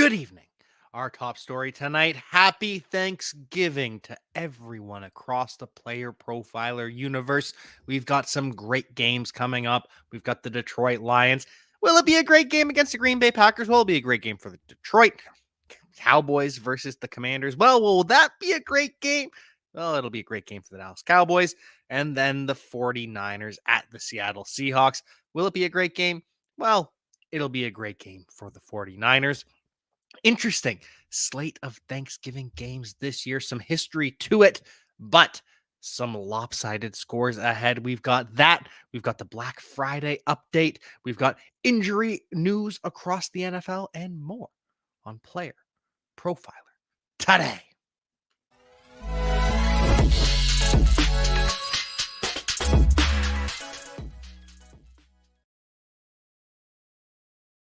Good evening. Our top story tonight, happy Thanksgiving to everyone across the Player Profiler universe. We've got some great games coming up. We've got the Detroit Lions. Will it be a great game against the Green Bay Packers? Will it be a great game for the Detroit Cowboys versus the Commanders? Well, will that be a great game? Well, it'll be a great game for the Dallas Cowboys. And then the 49ers at the Seattle Seahawks. Will it be a great game? Well, it'll be a great game for the 49ers. Interesting slate of Thanksgiving games this year, some history to it, but some lopsided scores ahead. We've got that. We've got the Black Friday update. We've got injury news across the NFL and more on Player Profiler today.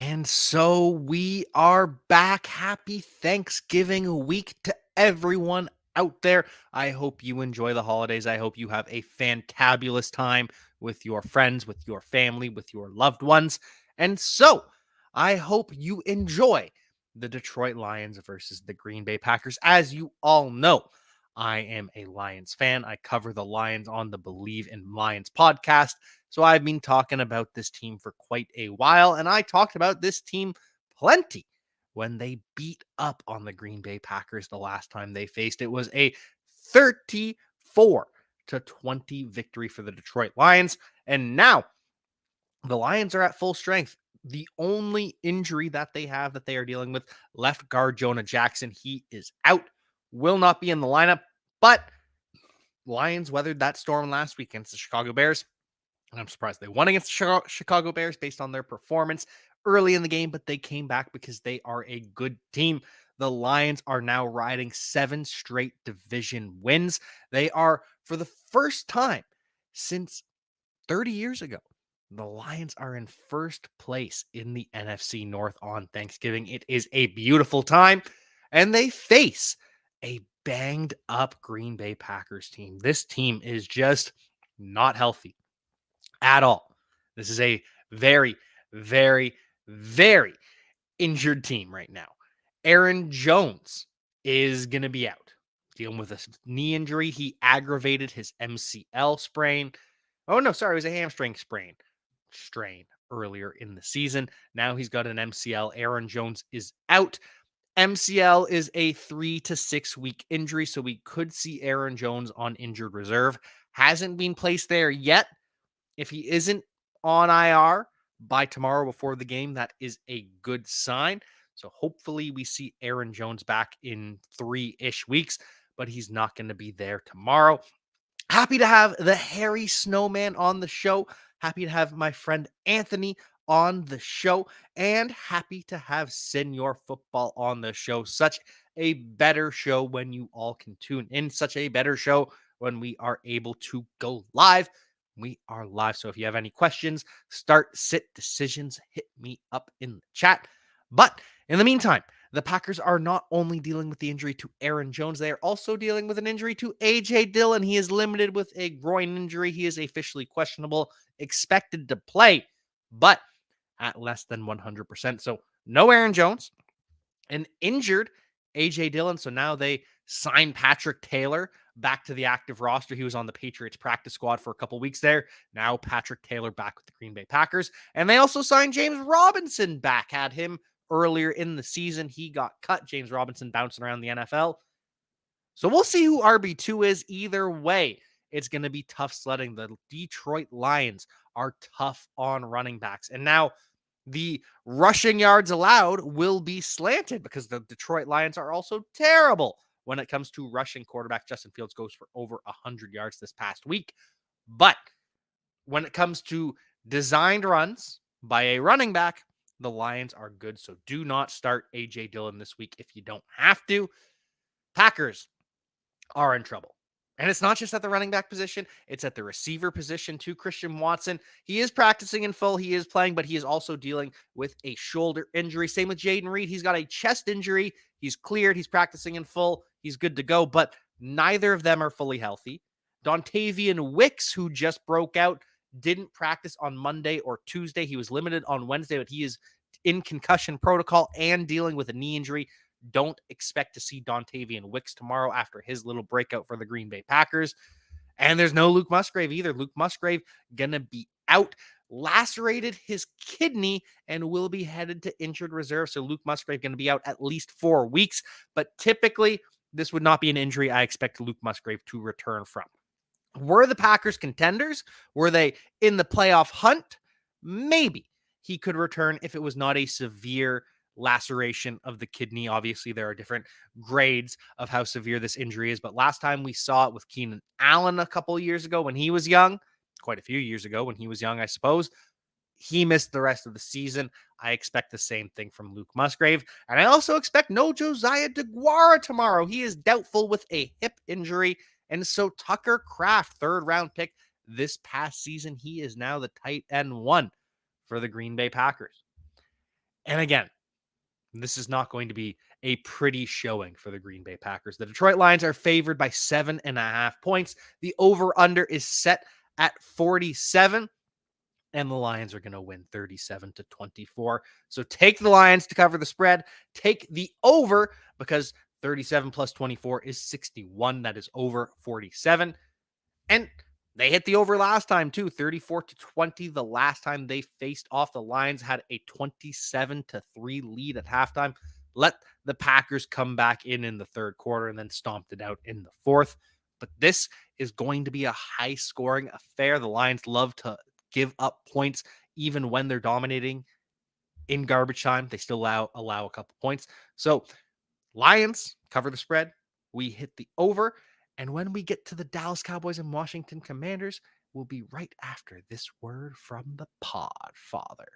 And so we are back. Happy Thanksgiving week to everyone out there. I hope you enjoy the holidays. I hope you have a fantabulous time with your friends, with your family, with your loved ones. And so I hope you enjoy the Detroit Lions versus the Green Bay Packers. As you all know, I am a Lions fan. I cover the Lions on the Believe in Lions podcast. So I've been talking about this team for quite a while, and I talked about this team plenty when they beat up on the Green Bay Packers the last time they faced. It was a 34-20 victory for the Detroit Lions, and now the Lions are at full strength. The only injury that they have that they are dealing with, left guard Jonah Jackson, he is out, will not be in the lineup, but Lions weathered that storm last week against the Chicago Bears. And I'm surprised they won against the Chicago Bears based on their performance early in the game, but they came back because they are a good team. The Lions are now riding 7 straight division wins. They are, for the first time since 30 years ago, the Lions are in first place in the NFC North on Thanksgiving. It is a beautiful time, and they face a banged up Green Bay Packers team. This team is just not healthy at all. This is a very, very, very injured team right now. Aaron Jones is going to be out, dealing with a knee injury. He aggravated his MCL sprain. Oh, no, sorry, it was a hamstring strain earlier in the season. Now he's got an MCL. Aaron Jones is out. MCL is a 3 to 6 week injury, so we could see Aaron Jones on injured reserve. Hasn't been placed there yet. If he isn't on IR by tomorrow before the game, that is a good sign. So hopefully we see Aaron Jones back in 3-ish weeks, but he's not going to be there tomorrow. Happy to have the Hairy Snowman on the show. Happy to have my friend Anthony on the show, and happy to have Senior Football on the show. Such a better show when you all can tune in. Such a better show when we are able to go live. We are live. So if you have any questions, start, sit, decisions, hit me up in the chat. But in the meantime, the Packers are not only dealing with the injury to Aaron Jones, they are also dealing with an injury to A.J. Dillon. He is limited with a groin injury. He is officially questionable, expected to play, but at less than 100%. So no Aaron Jones, an injured A.J. Dillon. So now they sign Patrick Taylor back to the active roster. He was on the Patriots practice squad for a couple weeks there. Now Patrick Taylor back with the Green Bay Packers. And they also signed James Robinson back. Had him earlier in the season. He got cut. James Robinson bouncing around the NFL. So we'll see who RB2 is. Either way, it's going to be tough sledding. The Detroit Lions are tough on running backs. And now the rushing yards allowed will be slanted because the Detroit Lions are also terrible when it comes to rushing. Quarterback Justin Fields goes for over 100 yards this past week. But when it comes to designed runs by a running back, the Lions are good. So do not start A.J. Dillon this week if you don't have to. Packers are in trouble. And it's not just at the running back position, it's at the receiver position too. Christian Watson, he is practicing in full, he is playing, but he is also dealing with a shoulder injury. Same with Jaden Reed. He's got a chest injury. He's cleared. He's practicing in full. He's good to go, but neither of them are fully healthy. Dontavian Wicks, who just broke out, didn't practice on Monday or Tuesday. He was limited on Wednesday, but he is in concussion protocol and dealing with a knee injury. Don't expect to see Dontavian Wicks tomorrow after his little breakout for the Green Bay Packers. And there's no Luke Musgrave either. Luke Musgrave going to be out, lacerated his kidney, and will be headed to injured reserve. So Luke Musgrave going to be out at least 4 weeks. But typically, this would not be an injury I expect Luke Musgrave to return from. Were the Packers contenders? Were they in the playoff hunt? Maybe he could return if it was not a severe laceration of the kidney. Obviously, there are different grades of how severe this injury is, but last time we saw it with Keenan Allen a couple of years ago when he was young, quite a few years ago when he was young, I suppose, he missed the rest of the season. I expect the same thing from Luke Musgrave, and I also expect no Josiah DeGuara tomorrow. He is doubtful with a hip injury, and so Tucker Kraft, 3rd-round pick this past season, he is now the tight end 1 for the Green Bay Packers. And again, this is not going to be a pretty showing for the Green Bay Packers. The Detroit Lions are favored by 7.5 points. The over-under is set at 47, and the Lions are going to win 37-24. So take the Lions to cover the spread. Take the over, because 37 plus 24 is 61. That is over 47. And they hit the over last time too, 34-20. The last time they faced off, the Lions had a 27-3 lead at halftime. Let the Packers come back in the 3rd quarter and then stomped it out in the 4th. But this is going to be a high-scoring affair. The Lions love to give up points even when they're dominating in garbage time. They still allow a couple points. So Lions cover the spread. We hit the over. And when we get to the Dallas Cowboys and Washington Commanders, we'll be right after this word from the Podfather.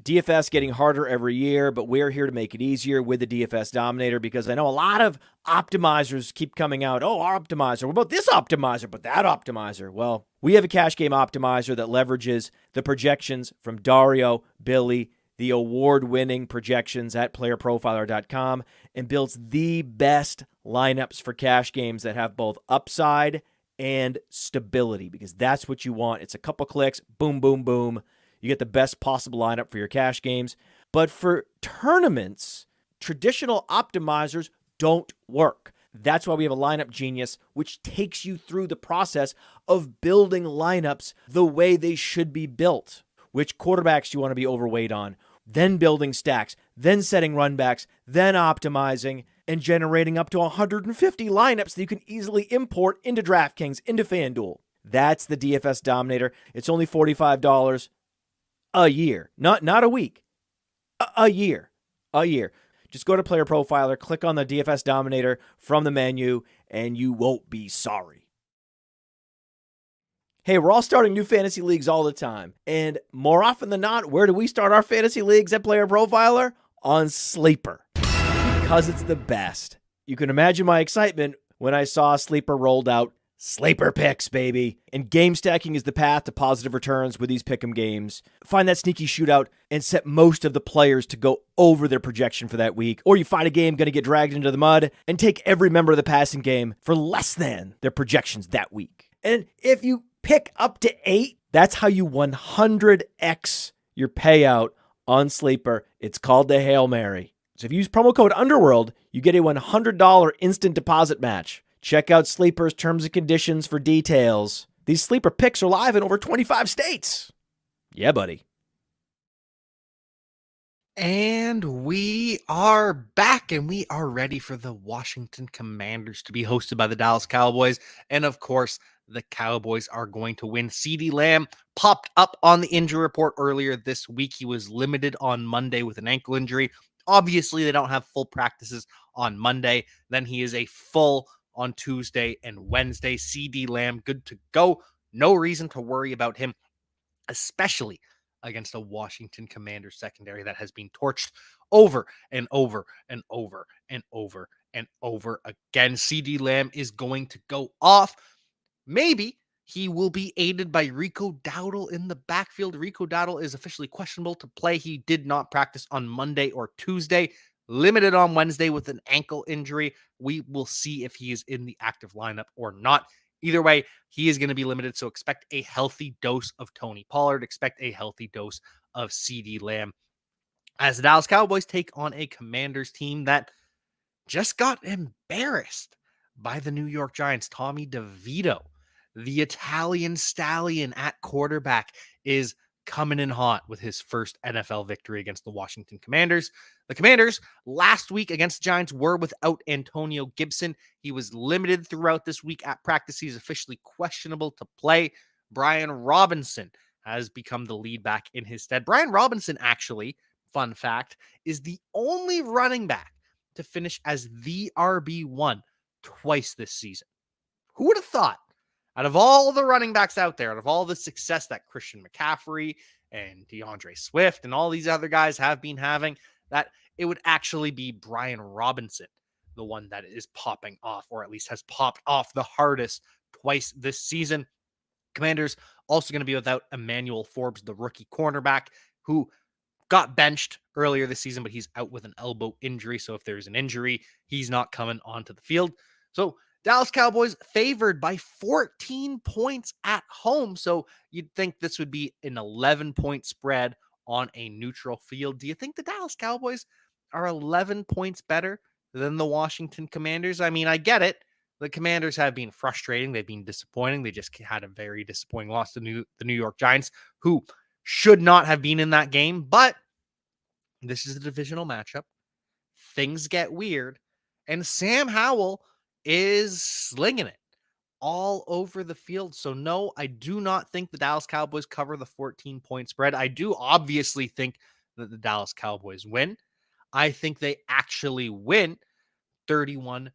DFS getting harder every year, but we're here to make it easier with the DFS Dominator, because I know a lot of optimizers keep coming out. Oh, our optimizer. What about this optimizer? But that optimizer. Well, we have a cash game optimizer that leverages the projections from Dario, Billy, the award-winning projections at PlayerProfiler.com, and builds the best lineups for cash games that have both upside and stability, because that's what you want. It's a couple clicks, boom, boom, boom. You get the best possible lineup for your cash games. But for tournaments, traditional optimizers don't work. That's why we have a Lineup Genius, which takes you through the process of building lineups the way they should be built. Which quarterbacks you want to be overweight on, then building stacks, then setting runbacks, then optimizing, and generating up to 150 lineups that you can easily import into DraftKings, into FanDuel. That's the DFS Dominator. It's only $45 a year. Not a week. A year. A year. Just go to Player Profiler, click on the DFS Dominator from the menu, and you won't be sorry. Hey, we're all starting new fantasy leagues all the time. And more often than not, where do we start our fantasy leagues at Player Profiler? On Sleeper. Because it's the best. You can imagine my excitement when I saw Sleeper rolled out. Sleeper picks, baby. And game stacking is the path to positive returns with these pick'em games. Find that sneaky shootout and set most of the players to go over their projection for that week. Or you find a game going to get dragged into the mud and take every member of the passing game for less than their projections that week. And if you pick up to 8, that's how you 100x your payout on Sleeper. It's called the Hail Mary. So if you use promo code Underworld, you get a $100 instant deposit match. Check out Sleeper's terms and conditions for details. These Sleeper picks are live in over 25 states. Yeah, buddy. And we are back, and we are ready for the Washington Commanders to be hosted by the Dallas Cowboys. And of course, the Cowboys are going to win. CeeDee Lamb popped up on the injury report earlier this week. He was limited on Monday with an ankle injury. Obviously, they don't have full practices on Monday. Then he is a full on Tuesday and Wednesday. CeeDee Lamb, good to go. No reason to worry about him, especially against a Washington Commanders secondary that has been torched over and over and over and over and over again. CeeDee Lamb is going to go off. Maybe he will be aided by Rico Dowdle in the backfield. Rico Dowdle is officially questionable to play. He did not practice on Monday or Tuesday. Limited on Wednesday with an ankle injury. We will see if he is in the active lineup or not. Either way, he is going to be limited, so expect a healthy dose of Tony Pollard. Expect a healthy dose of CeeDee Lamb. as the Dallas Cowboys take on a Commanders team that just got embarrassed by the New York Giants. Tommy DeVito, the Italian stallion at quarterback, is coming in hot with his first NFL victory against the Washington Commanders. The Commanders last week against the Giants were without Antonio Gibson. He was limited throughout this week at practice. He's officially questionable to play. Brian Robinson has become the lead back in his stead. Brian Robinson, actually, fun fact, is the only running back to finish as the RB1 twice this season. Who would have thought? Out of all the running backs out there, out of all the success that Christian McCaffrey and DeAndre Swift and all these other guys have been having, that it would actually be Brian Robinson, the one that is popping off, or at least has popped off the hardest twice this season. Commanders also going to be without Emmanuel Forbes, the rookie cornerback, who got benched earlier this season, but he's out with an elbow injury. So if there's an injury, he's not coming onto the field. So Dallas Cowboys favored by 14 points at home. So you'd think this would be an 11-point spread on a neutral field. Do you think the Dallas Cowboys are 11 points better than the Washington Commanders? I mean, I get it. The Commanders have been frustrating. They've been disappointing. They just had a very disappointing loss to the New York Giants, who should not have been in that game. But this is a divisional matchup. Things get weird. And Sam Howell is slinging it all over the field. So no, I do not think the Dallas Cowboys cover the 14-point spread. I do obviously think that the Dallas Cowboys win. I think they actually win 31-23.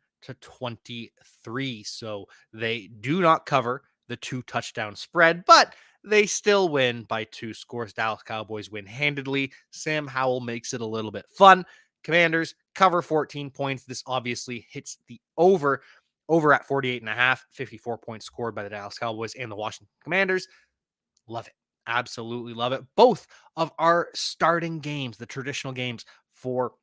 So they do not cover the 2-touchdown spread, but they still win by 2 scores. Dallas Cowboys win handedly. Sam Howell makes it a little bit fun. Commanders cover 14 points. This obviously hits the over at 48.5, 54 points scored by the Dallas Cowboys and the Washington Commanders. Love it. Absolutely love it. Both of our starting games, the traditional games for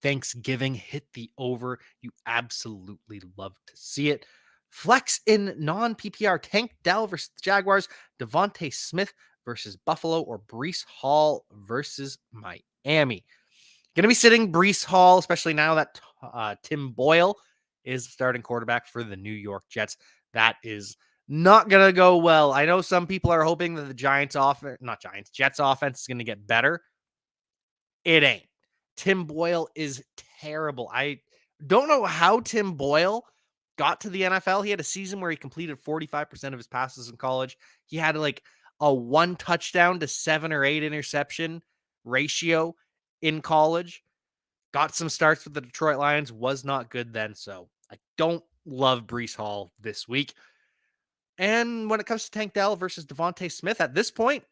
Thanksgiving, hit the over. You absolutely love to see it. Flex in non-PPR, Tank Dell versus the Jaguars, Devontae Smith versus Buffalo, or Breece Hall versus Miami. Going to be sitting Breece Hall, especially now that Tim Boyle is the starting quarterback for the New York Jets. That is not going to go well. I know some people are hoping that the Jets offense is going to get better. It ain't. Tim Boyle is terrible. I don't know how Tim Boyle got to the NFL. He had a season where he completed 45% of his passes in college. He had like a 1 touchdown to 7 or 8 interception ratio in college. Got some starts with the Detroit Lions. Was not good then. So I don't love Breece Hall this week. And when it comes to Tank Dell versus Devontae Smith, at this point,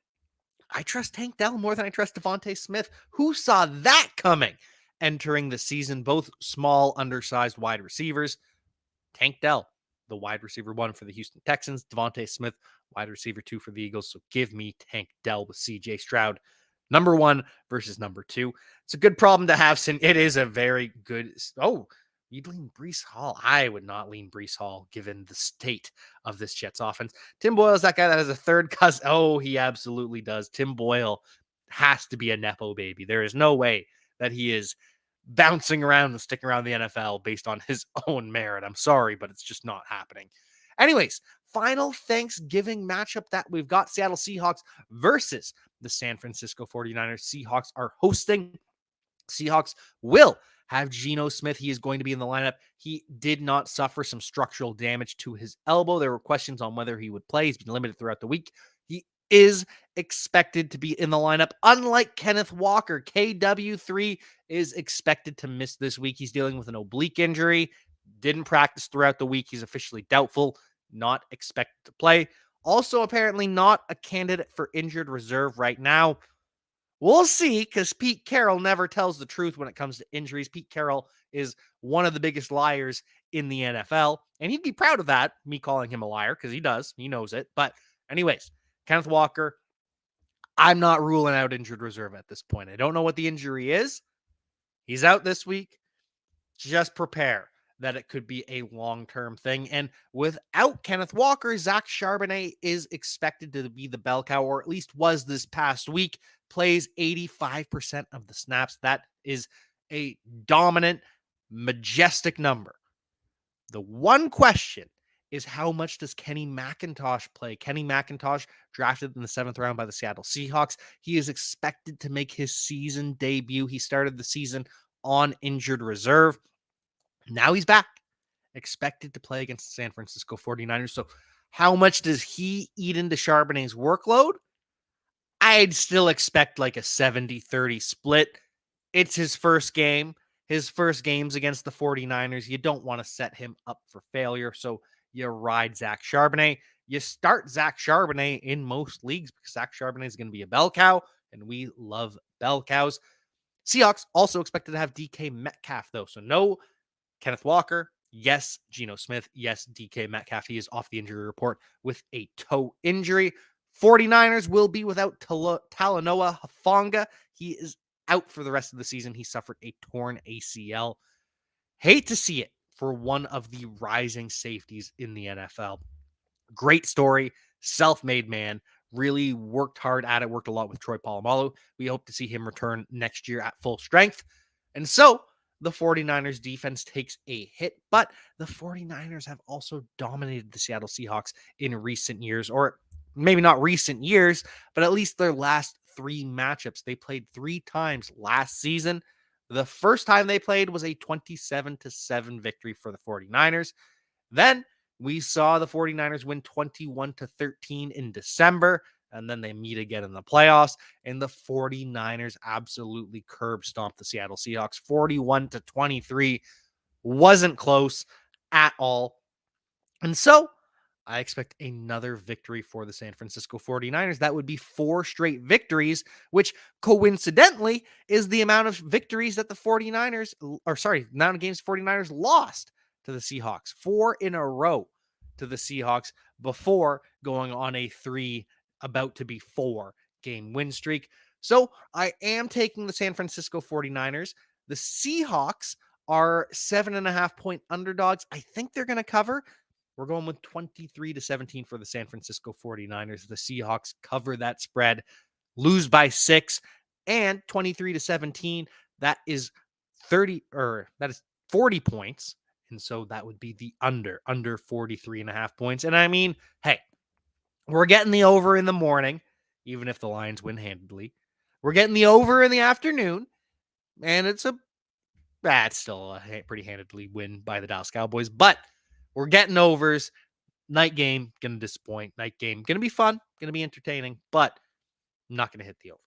I trust Tank Dell more than I trust Devontae Smith. Who saw that coming entering the season? Both small, undersized wide receivers. Tank Dell, the wide receiver 1 for the Houston Texans. Devontae Smith, wide receiver 2 for the Eagles. So give me Tank Dell with CJ Stroud. Number 1 versus number 2. It's a good problem to have, Sin. It is a very good... Oh, you'd lean Breece Hall. I would not lean Breece Hall given the state of this Jets offense. Tim Boyle is that guy that has a third cousin. Oh, he absolutely does. Tim Boyle has to be a Nepo baby. There is no way that he is bouncing around and sticking around the NFL based on his own merit. I'm sorry, but it's just not happening. Anyways, final Thanksgiving matchup that we've got: Seattle Seahawks versus the San Francisco 49ers. Seahawks are hosting. Seahawks will have Geno Smith. He is going to be in the lineup. He did not suffer some structural damage to his elbow. There were questions on whether he would play. He's been limited throughout the week. He is expected to be in the lineup. Unlike Kenneth Walker, KW3 is expected to miss this week. He's dealing with an oblique injury. Didn't practice throughout the week. He's officially doubtful. Not expected to play. Also, apparently not a candidate for injured reserve right now. We'll see, because Pete Carroll never tells the truth when it comes to injuries. Pete Carroll is one of the biggest liars in the NFL, and he'd be proud of that, me calling him a liar, because he does. He knows it. But anyways, Kenneth Walker, I'm not ruling out injured reserve at this point. I don't know what the injury is. He's out this week. Just prepare. that it could be a long-term thing. And without Kenneth Walker, Zach Charbonnet is expected to be the bell cow, or at least was this past week, plays 85% of the snaps. That is a dominant, majestic number. The one question is, how much does Kenny McIntosh play? Kenny McIntosh, drafted in the 7th round by the Seattle Seahawks. He is expected to make his season debut. He started the season on injured reserve. Now he's back, expected to play against the San Francisco 49ers. So how much does he eat into Charbonnet's workload? I'd still expect like a 70-30 split. It's his first game. His first game's against the 49ers. You don't want to set him up for failure. So you ride Zach Charbonnet. You start Zach Charbonnet in most leagues because Zach Charbonnet is going to be a bell cow, and we love bell cows. Seahawks also expected to have DK Metcalf, though. So no Kenneth Walker. Yes, Geno Smith. Yes, DK Metcalf. He is off the injury report with a toe injury. 49ers will be without Talanoa Hufanga. He is out for the rest of the season. He suffered a torn ACL. Hate to see it for one of the rising safeties in the NFL. Great story, self-made man, really worked hard at it, worked a lot with Troy Polamalu. We hope to see him return next year at full strength. And so the 49ers defense takes a hit, but the 49ers have also dominated the Seattle Seahawks in recent years, or maybe not recent years, but at least their last 3 matchups. They played 3 times last season. The first time they played was a 27-7 victory for the 49ers. Then we saw the 49ers win 21-13 in December, and then they meet again in the playoffs, and the 49ers absolutely curb stomped the Seattle Seahawks 41-23. Wasn't close at all. And so I expect another victory for the San Francisco 49ers. That would be 4 straight victories, which coincidentally is the amount of victories that the 49ers, amount of games the 49ers lost to the Seahawks. 4 in a row to the Seahawks before going on a 3, about to be 4 game win streak. So I am taking the San Francisco 49ers. The Seahawks are 7.5 point underdogs. I think they're going to cover. We're going with 23-17 for the San Francisco 49ers. The Seahawks cover that spread, lose by 6, and 23-17. That is 40 points. And so that would be the under 43.5 points. And I mean, hey, we're getting the over in the morning, even if the Lions win handedly. We're getting the over in the afternoon, and it's still a pretty handedly win by the Dallas Cowboys, but we're getting overs. Night game, going to disappoint. Night game, going to be fun, going to be entertaining, but not going to hit the over.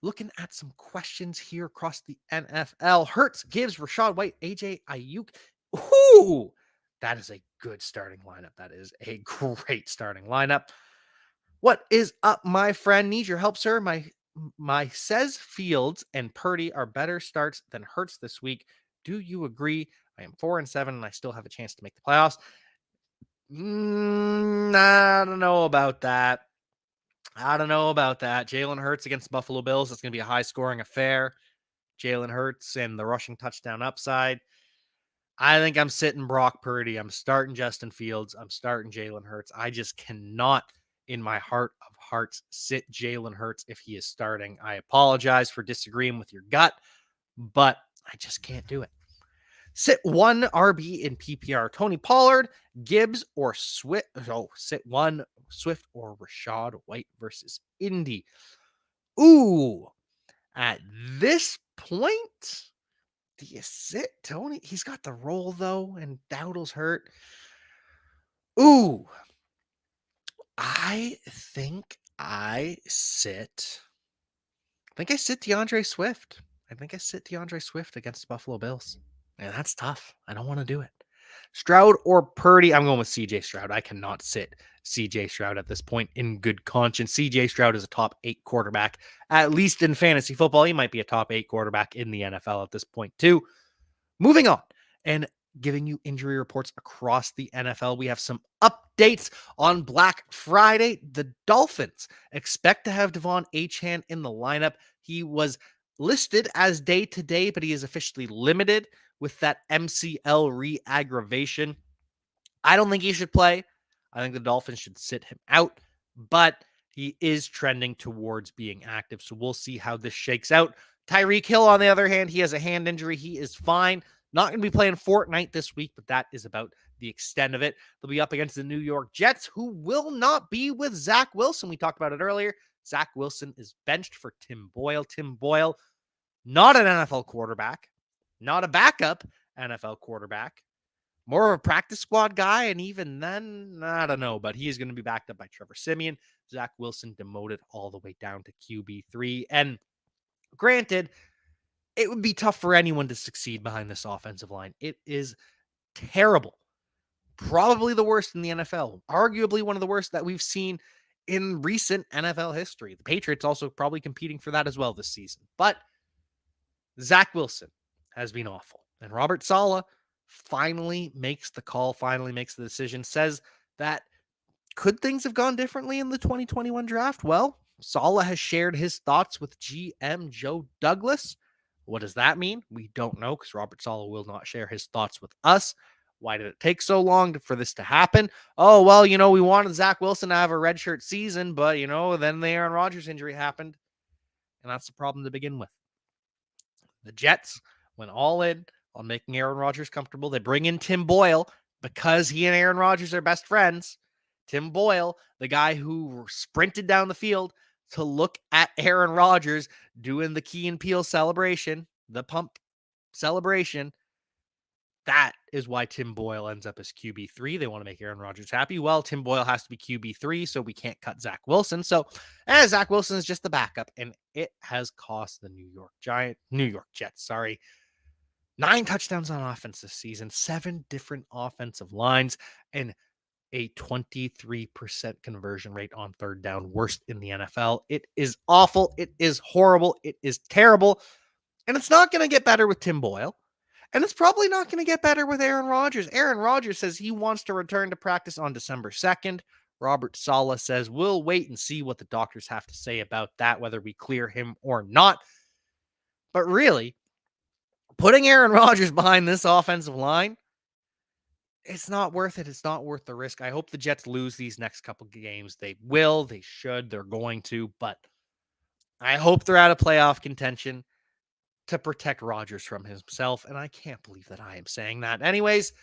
Looking at some questions here across the NFL. Hurts, Gibbs, Rachaad White, AJ Ayuk. Ooh, that is a good starting lineup. That is a great starting lineup. What is up, my friend? Need your help, sir? My says Fields and Purdy are better starts than Hurts this week. Do you agree? I am 4-7, and I still have a chance to make the playoffs. I don't know about that. Jalen Hurts against the Buffalo Bills. It's going to be a high-scoring affair. Jalen Hurts and the rushing touchdown upside. I think I'm sitting Brock Purdy. I'm starting Justin Fields. I'm starting Jalen Hurts. I just cannot, in my heart of hearts, sit Jalen Hurts if he is starting. I apologize for disagreeing with your gut, but I just can't do it. Sit 1 RB in PPR. Tony Pollard, Gibbs, or Swift. Sit 1 Swift or Rachaad White versus Indy. Ooh, at this point, do you sit Tony? He's got the role, though, and Dowdle's hurt. Ooh, I think I sit DeAndre Swift. Against the Buffalo Bills. And that's tough. I don't want to do it. Stroud or Purdy? I'm going with CJ Stroud. I cannot sit CJ Stroud at this point in good conscience. CJ Stroud is a top 8 quarterback, at least in fantasy football. He might be a top 8 quarterback in the NFL at this point, too. Moving on and giving you injury reports across the NFL. We have some updates on Black Friday. The Dolphins expect to have Devon Achane in the lineup. He was listed as day-to-day, but he is officially limited. with that MCL re-aggravation. I don't think he should play. I think the Dolphins should sit him out, but he is trending towards being active. So we'll see how this shakes out. Tyreek Hill, on the other hand, he has a hand injury. He is fine. Not going to be playing Fortnite this week, but that is about the extent of it. They'll be up against the New York Jets, who will not be with Zach Wilson. We talked about it earlier. Zach Wilson is benched for Tim Boyle. Tim Boyle, not an NFL quarterback, not a backup NFL quarterback, more of a practice squad guy. And even then, I don't know, but he is going to be backed up by Trevor Siemian. Zach Wilson demoted all the way down to QB3. And granted, it would be tough for anyone to succeed behind this offensive line. It is terrible. Probably the worst in the NFL. Arguably one of the worst that we've seen in recent NFL history. The Patriots also probably competing for that as well this season. But Zach Wilson has been awful. And Robert Saleh finally makes the call, finally makes the decision, says that could things have gone differently in the 2021 draft? Well, Saleh has shared his thoughts with GM Joe Douglas. What does that mean? We don't know because Robert Saleh will not share his thoughts with us. Why did it take so long for this to happen? Oh, well, we wanted Zach Wilson to have a redshirt season, but, then the Aaron Rodgers injury happened. And that's the problem to begin with. The Jets went all in on making Aaron Rodgers comfortable. They bring in Tim Boyle because he and Aaron Rodgers are best friends. Tim Boyle, the guy who sprinted down the field to look at Aaron Rodgers doing the Key and Peele celebration, the pump celebration. That is why Tim Boyle ends up as QB3. They want to make Aaron Rodgers happy. Well, Tim Boyle has to be QB3, so we can't cut Zach Wilson. So Zach Wilson is just the backup, and it has cost the New York Jets, 9 touchdowns on offense this season, 7 different offensive lines, and a 23% conversion rate on third down, worst in the NFL. It is awful. It is horrible. It is terrible. And it's not going to get better with Tim Boyle. And it's probably not going to get better with Aaron Rodgers. Aaron Rodgers says he wants to return to practice on December 2nd. Robert Saleh says we'll wait and see what the doctors have to say about that, whether we clear him or not. But really, putting Aaron Rodgers behind this offensive line, it's not worth it. It's not worth the risk. I hope the Jets lose these next couple games. They will. They should. They're going to. But I hope they're out of playoff contention to protect Rodgers from himself. And I can't believe that I am saying that. Anyways,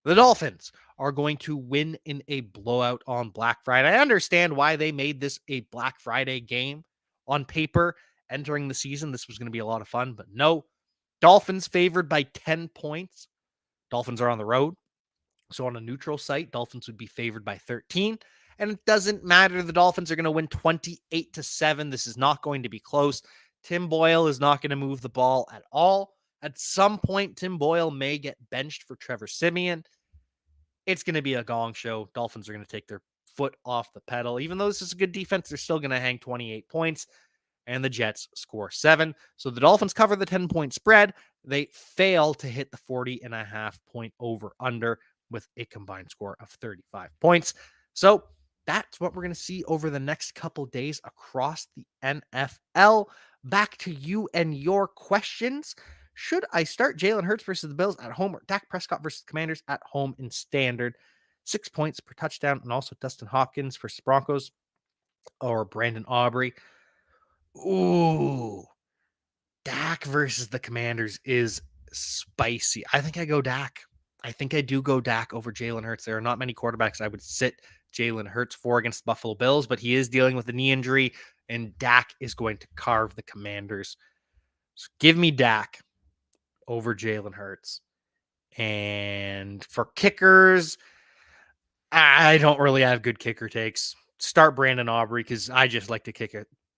the Dolphins are going to win in a blowout on Black Friday. I understand why they made this a Black Friday game on paper entering the season. This was going to be a lot of fun, but no. Dolphins favored by 10 points. Dolphins are on the road. So on a neutral site, Dolphins would be favored by 13. And it doesn't matter. The Dolphins are going to win 28-7. This is not going to be close. Tim Boyle is not going to move the ball at all. At some point, Tim Boyle may get benched for Trevor Siemian. It's going to be a gong show. Dolphins are going to take their foot off the pedal. Even though this is a good defense, they're still going to hang 28 points. And the Jets score 7. So the Dolphins cover the 10-point spread. They fail to hit the 40.5-point over-under with a combined score of 35 points. So that's what we're going to see over the next couple days across the NFL. Back to you and your questions. Should I start Jalen Hurts versus the Bills at home or Dak Prescott versus the Commanders at home in standard? 6 points per touchdown, and also Dustin Hopkins versus Broncos or Brandon Aubrey. Ooh, Dak versus the Commanders is spicy. I think I go Dak. I think I do go Dak over Jalen Hurts. There are not many quarterbacks I would sit Jalen Hurts for against the Buffalo Bills, but he is dealing with a knee injury, and Dak is going to carve the Commanders. So give me Dak over Jalen Hurts. And for kickers, I don't really have good kicker takes. Start Brandon Aubrey because I just like to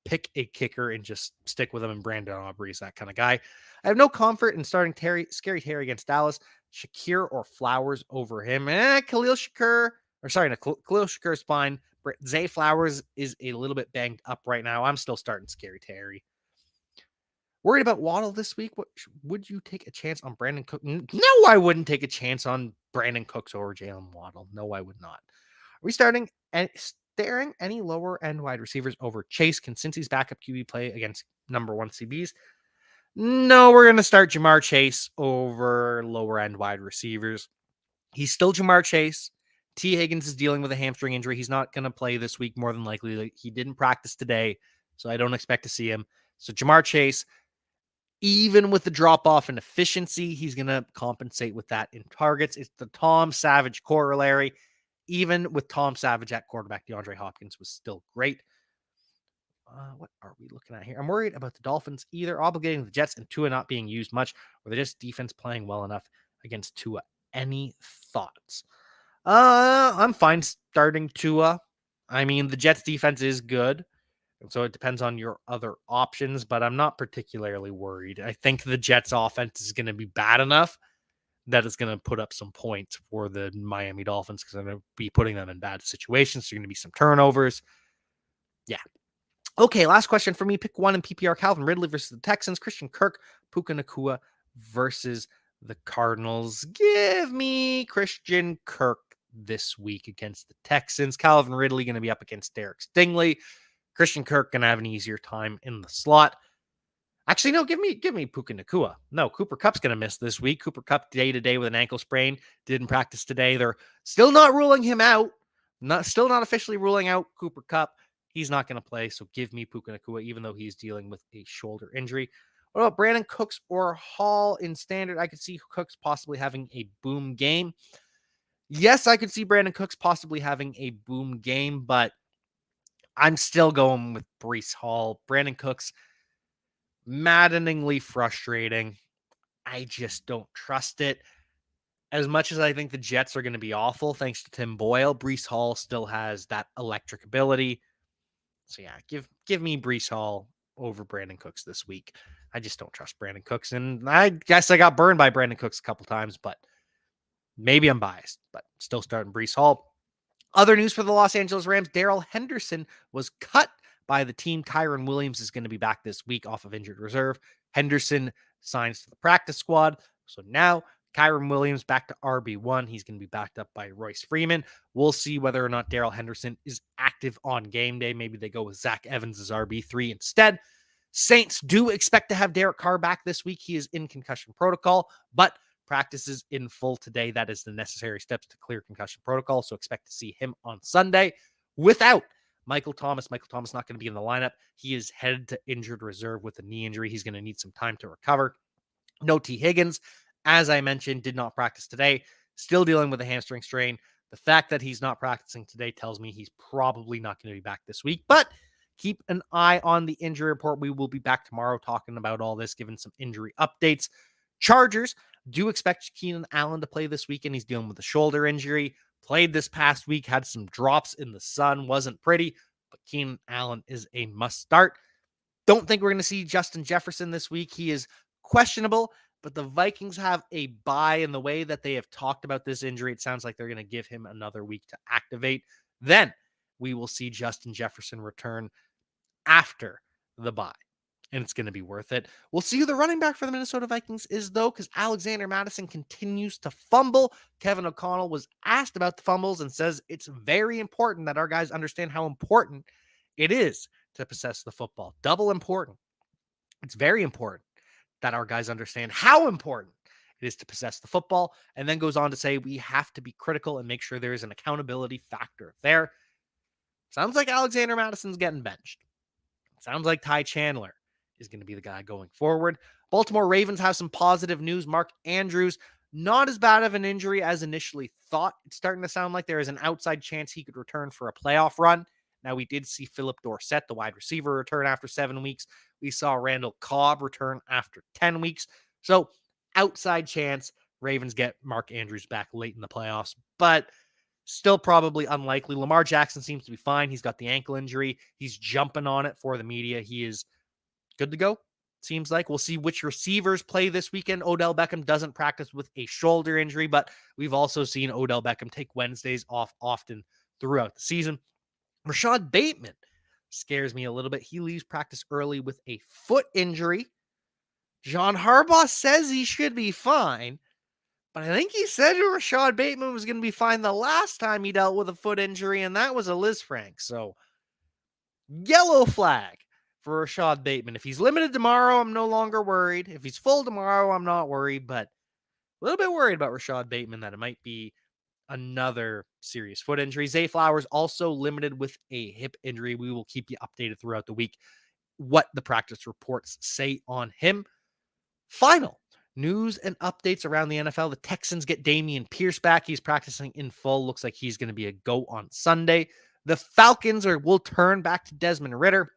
pick a kicker and just stick with him, and Brandon Aubrey is that kind of guy. I have no comfort in starting Scary Terry against Dallas. Shakir or Flowers over him. Khalil Shakir is fine. Zay Flowers is a little bit banged up right now. I'm still starting Scary Terry. Worried about Waddle this week? Would you take a chance on Brandon Cook? No, I wouldn't take a chance on Brandon Cooks over Jalen Waddle. No, I would not. Are we staring any lower end wide receivers over Chase? Can Cincy's backup QB play against number 1 CBs? No, we're going to start Jamar Chase over lower end wide receivers. He's still Jamar Chase. T. Higgins is dealing with a hamstring injury. He's not going to play this week, more than likely. He didn't practice today, so I don't expect to see him. So Jamar Chase, even with the drop off in efficiency, he's going to compensate with that in targets. It's the Tom Savage corollary. Even with Tom Savage at quarterback, DeAndre Hopkins was still great. What are we looking at here? I'm worried about the Dolphins either obligating the Jets and Tua not being used much, or the Jets defense playing well enough against Tua. Any thoughts? I'm fine starting Tua. I mean, the Jets defense is good, and so it depends on your other options, but I'm not particularly worried. I think the Jets offense is going to be bad enough that it's going to put up some points for the Miami Dolphins because I'm going to be putting them in bad situations. So, going to be some turnovers. Yeah. Okay, last question for me. Pick one in PPR. Calvin Ridley versus the Texans. Christian Kirk, Puka Nacua versus the Cardinals. Give me Christian Kirk this week against the Texans. Calvin Ridley going to be up against Derek Stingley. Christian Kirk going to have an easier time in the slot. Actually, no, give me Puka Nacua. No, Cooper Kupp's going to miss this week. Cooper Kupp day-to-day with an ankle sprain. Didn't practice today. They're still not ruling him out. Still not officially ruling out Cooper Kupp. He's not going to play, so give me Puka Nacua, even though he's dealing with a shoulder injury. What about Brandon Cooks or Hall in standard? I could see Cooks possibly having a boom game. Yes, I could see Brandon Cooks possibly having a boom game, but I'm still going with Breece Hall. Brandon Cooks, maddeningly frustrating. I just don't trust it. As much as I think the Jets are going to be awful, thanks to Tim Boyle, Breece Hall still has that electric ability. So yeah, give me Breece Hall over Brandon Cooks this week. I just don't trust Brandon Cooks, and I guess I got burned by Brandon Cooks a couple times, but maybe I'm biased. But still starting Breece Hall. Other news for the Los Angeles Rams: Darrell Henderson was cut by the team. Kyron Williams is going to be back this week off of injured reserve. Henderson signs to the practice squad, so now Kyron Williams back to RB1. He's going to be backed up by Royce Freeman. We'll see whether or not Darrell Henderson is active on game day. Maybe they go with Zach Evans as RB3 instead. Saints do expect to have Derek Carr back this week. He is in concussion protocol, but practices in full today. That is the necessary steps to clear concussion protocol. So expect to see him on Sunday without Michael Thomas. Michael Thomas not going to be in the lineup. He is headed to injured reserve with a knee injury. He's going to need some time to recover. No T. Higgins, as I mentioned, did not practice today. Still dealing with a hamstring strain. The fact that he's not practicing today tells me he's probably not going to be back this week, but keep an eye on the injury report. We will be back tomorrow talking about all this, giving some injury updates. Chargers do expect Keenan Allen to play this weekend. He's dealing with a shoulder injury. Played this past week, had some drops in the sun. Wasn't pretty, but Keenan Allen is a must start. Don't think we're going to see Justin Jefferson this week. He is questionable, but the Vikings have a bye, in the way that they have talked about this injury, it sounds like they're going to give him another week to activate. Then we will see Justin Jefferson return after the bye, and it's going to be worth it. We'll see who the running back for the Minnesota Vikings is, though, because Alexander Mattison continues to fumble. Kevin O'Connell was asked about the fumbles and says it's very important that our guys understand how important it is to possess the football. Double important. It's very important that our guys understand how important it is to possess the football, and then goes on to say we have to be critical and make sure there is an accountability factor there. Sounds like Alexander Madison's getting benched. Sounds like Ty Chandler is going to be the guy going forward. Baltimore Ravens have some positive news. Mark Andrews, not as bad of an injury as initially thought. It's starting to sound like there is an outside chance he could return for a playoff run. Now, we did see Philip Dorsett, the wide receiver, return after 7 weeks. We saw Randall Cobb return after 10 weeks. So, outside chance Ravens get Mark Andrews back late in the playoffs, but still probably unlikely. Lamar Jackson seems to be fine. He's got the ankle injury. He's jumping on it for the media. He is good to go, seems like. We'll see which receivers play this weekend. Odell Beckham doesn't practice with a shoulder injury, but we've also seen Odell Beckham take Wednesdays off often throughout the season. Rashad Bateman scares me a little bit. He leaves practice early with a foot injury. John Harbaugh says he should be fine, but I think he said Rashad Bateman was going to be fine the last time he dealt with a foot injury, and that was a Liz Frank. So, yellow flag for Rashad Bateman. If he's limited tomorrow, I'm no longer worried. If he's full tomorrow, I'm not worried, but a little bit worried about Rashad Bateman that it might be another serious foot injury. Zay Flowers also limited with a hip injury. We will keep you updated throughout the week what the practice reports say on him. Final news and updates around the NFL. The Texans get Dameon Pierce back. He's practicing in full. Looks like he's going to be a go on Sunday. The Falcons will turn back to Desmond Ridder.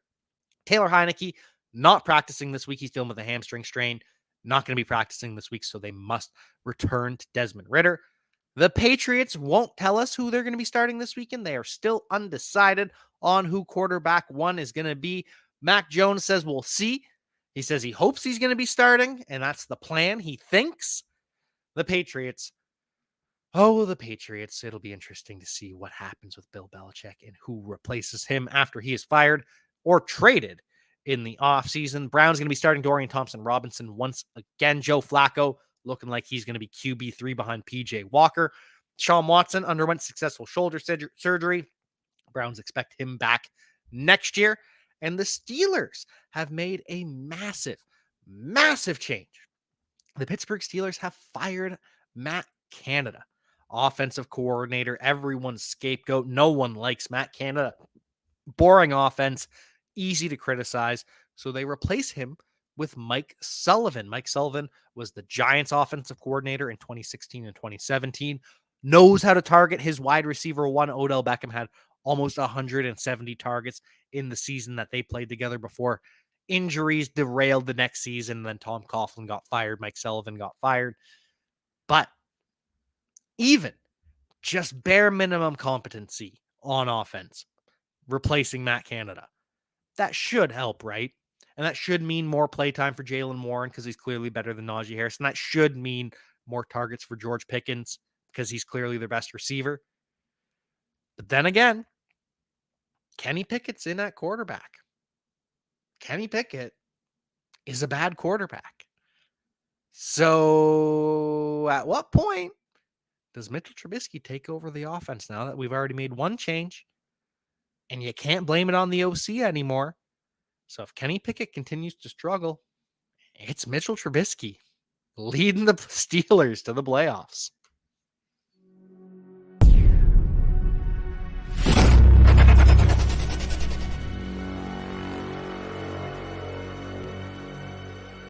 Taylor Heineke not practicing this week. He's dealing with a hamstring strain. Not going to be practicing this week, so they must return to Desmond Ridder. The Patriots won't tell us who they're going to be starting this weekend. They are still undecided on who quarterback one is going to be. Mac Jones says we'll see. He says he hopes he's going to be starting, and that's the plan, he thinks. The Patriots. It'll be interesting to see what happens with Bill Belichick and who replaces him after he is fired or traded in the offseason. Brown's going to be starting Dorian Thompson-Robinson once again. Joe Flacco looking like he's going to be QB3 behind PJ Walker. Sean Watson underwent successful shoulder surgery. Browns expect him back next year. And the Steelers have made a massive, massive change. The Pittsburgh Steelers have fired Matt Canada, offensive coordinator, everyone's scapegoat. No one likes Matt Canada. Boring offense, easy to criticize. So they replace him with Mike Sullivan. Mike Sullivan was the Giants offensive coordinator in 2016 and 2017. Knows how to target his wide receiver one. Odell Beckham had almost 170 targets in the season that they played together before injuries derailed the next season. And then Tom Coughlin got fired. Mike Sullivan got fired. But even just bare minimum competency on offense, replacing Matt Canada, that should help, right? And that should mean more playtime for Jaylen Warren because he's clearly better than Najee Harris. And that should mean more targets for George Pickens because he's clearly their best receiver. But then again, Kenny Pickett's in at quarterback. Kenny Pickett is a bad quarterback. So at what point does Mitchell Trubisky take over the offense now that we've already made one change and you can't blame it on the OC anymore? So if Kenny Pickett continues to struggle, it's Mitchell Trubisky leading the Steelers to the playoffs.